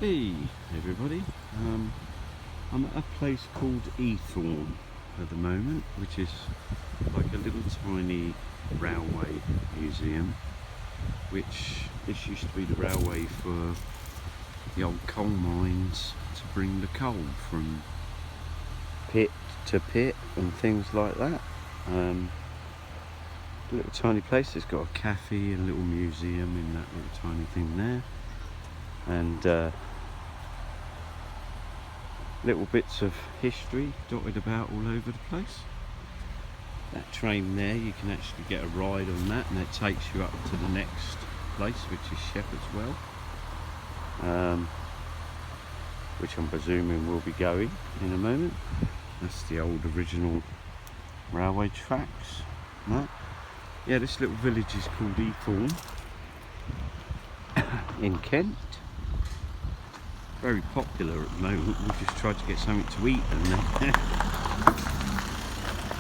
Hey everybody, I'm at a place called Eythorne at the moment, which is like a little tiny railway museum, which this used to be the railway for the old coal mines to bring the coal from pit to pit and things like that. A little tiny place. It's got a cafe and a little museum in that little tiny thing there, and little bits of history dotted about all over the place. That train there, you can actually get a ride on that, and it takes you up to the next place, which is Shepherd's Well, which I'm presuming we'll be going in a moment. That's the old original railway tracks. Right? Yeah, this little village is called Eythorne in Kent. Very popular at the moment. We just tried to get something to eat and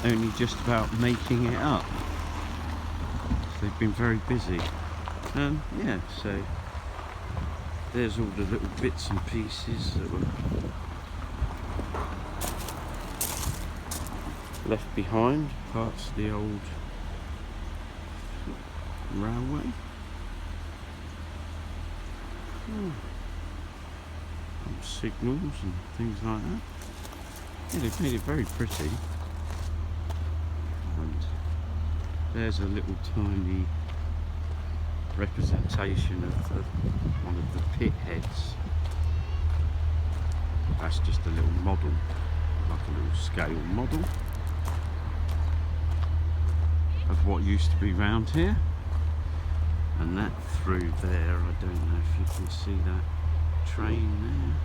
they're only just about making it up. So they've been very busy. Yeah, so there's all the little bits and pieces that were left behind, parts of the old railway. Signals and things like that. Yeah, they've made it very pretty. And there's a little tiny representation of one of the pit heads. That's just a little model, like a little scale model of what used to be round here. And that through there, I don't know if you can see that train there.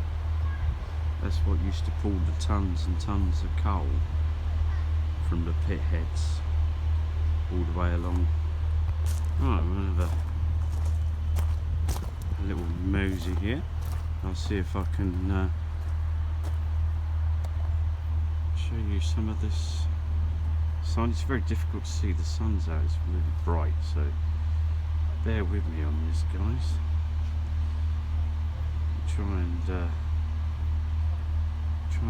That's what used to pull the tons and tons of coal from the pit heads all the way along. Right, we'll have a little mosey here. I'll see if I can show you some of this sign. It's very difficult to see, the sun's out, it's really bright, so bear with me on this, guys. Try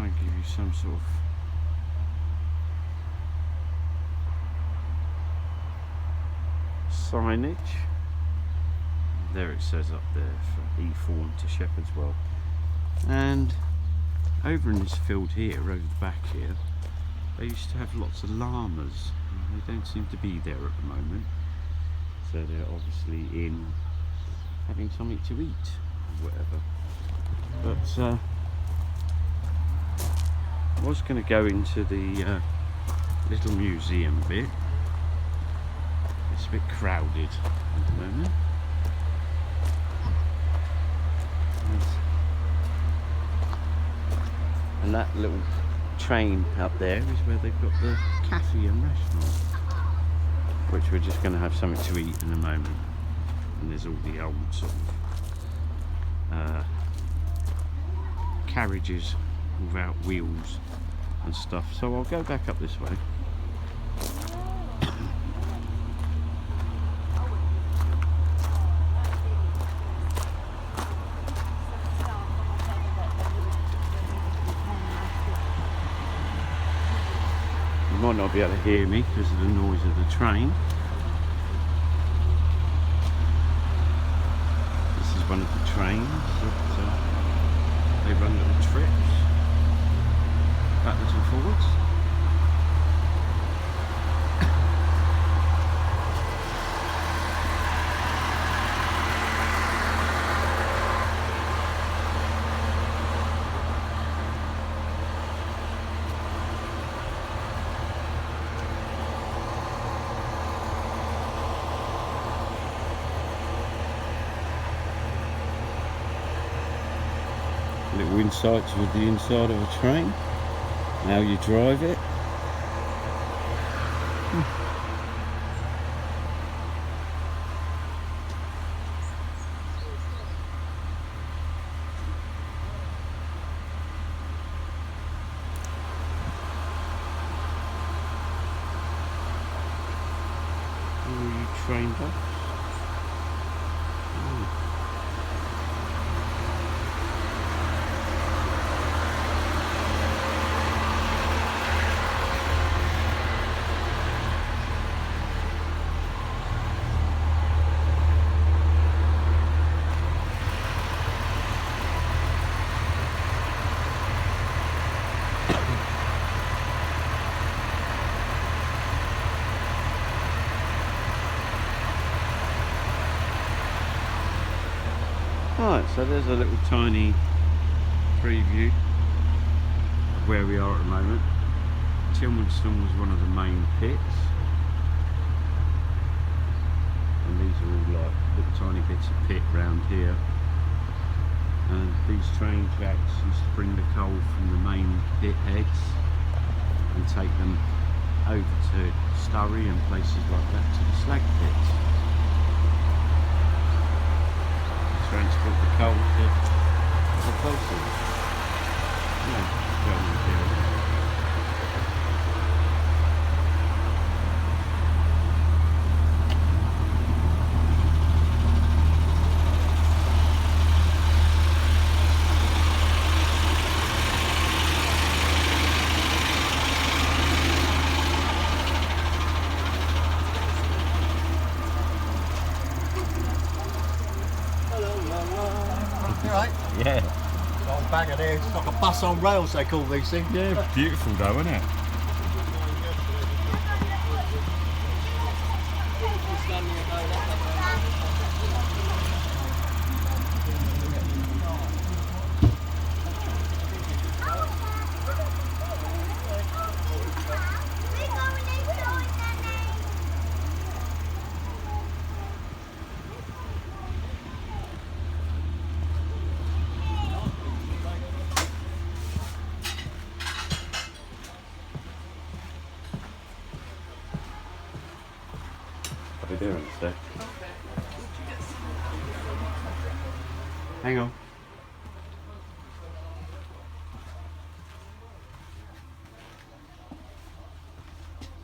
and give you some sort of signage. There it says up there for Eythorne to Shepherd's Well. And over in this field here, over the back here, they used to have lots of llamas. They don't seem to be there at the moment, so they're obviously in having something to eat or whatever. But I was going to go into the little museum bit. It's a bit crowded at the moment. And that little train up there is where they've got the cafe and restaurant, which we're just going to have something to eat in a moment. And there's all the old sort of carriages without wheels and stuff, so I'll go back up this way. You might not be able to hear me because of the noise of the train. This is one of the trains that they run little trips backwards and forwards. Little insights with the inside of a train, how you drive it. All you train buffs. Right, so there's a little tiny preview of where we are at the moment. Tilmanston was one of the main pits, and these are all like little tiny bits of pit round here. And these train tracks used to bring the coal from the main pit heads and take them over to Sturry and places like that to the slag pits. Transport the coal to the coal fields. Yeah, going on here. Right. Yeah. Old bagger there, it's like a bus on rails they call these things. Yeah, beautiful though, isn't it? I'll be there in a sec. Hang on.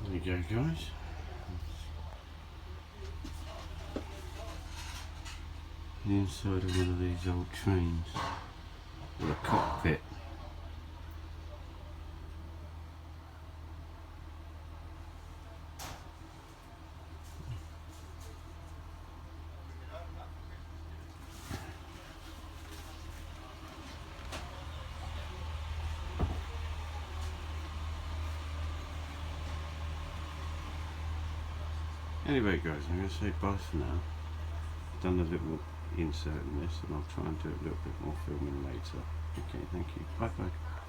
There you go, guys. The inside of one of these old trains with a cockpit. Anyway guys, I'm going to say bye for now. I've done a little insert in this and I'll try and do a little bit more filming later. Okay, thank you. Bye bye.